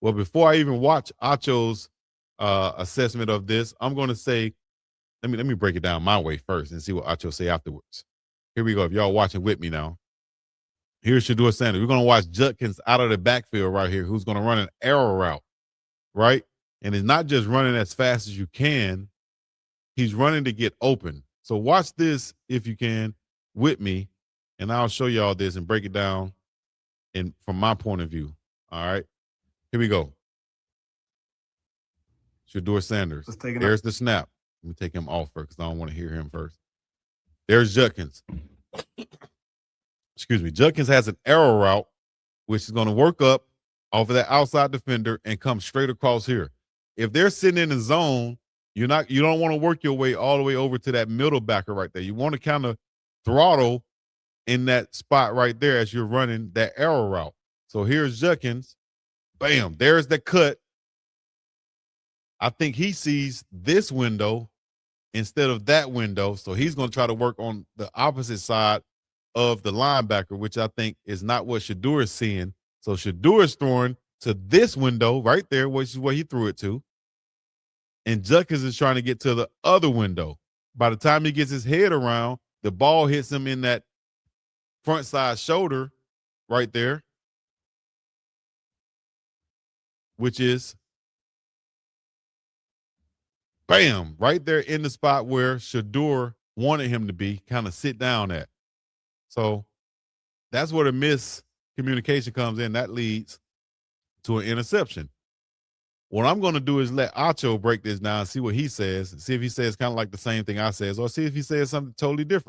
Well, before I even watch Acho's assessment of this, I'm going to say, let me break it down my way first and see what Acho say afterwards. Here we go. If y'all watching with me now, here's Shedeur Sanders. We're going to watch Judkins out of the backfield right here, who's going to run an arrow route, right? And it's not just running as fast as you can. He's running to get open. So watch this if you can with me, and I'll show y'all this and break it down from my point of view. All right, here we go. Shedeur Sanders. There's the snap. Let me take him off first because I don't want to hear him first. There's Judkins. Excuse me. Judkins has an arrow route, which is going to work up off of that outside defender and come straight across here. If they're sitting in the zone, you don't want to work your way all the way over to that middle backer right there. You want to kind of throttle in that spot right there as you're running that arrow route. So here's Judkins. Bam, there's the cut. I think he sees this window instead of that window. So he's going to try to work on the opposite side of the linebacker, which I think is not what Shedeur is seeing. So Shedeur is throwing to this window right there, which is where he threw it to. And Judkins is trying to get to the other window. By the time he gets his head around, the ball hits him in that front side shoulder right there, which is bam, right there in the spot where Shedeur wanted him to be, kind of sit down at. So that's where the miscommunication comes in. That leads to an interception. What I'm going to do is let Acho break this down, see what he says, see if he says kind of like the same thing I says, or see if he says something totally different.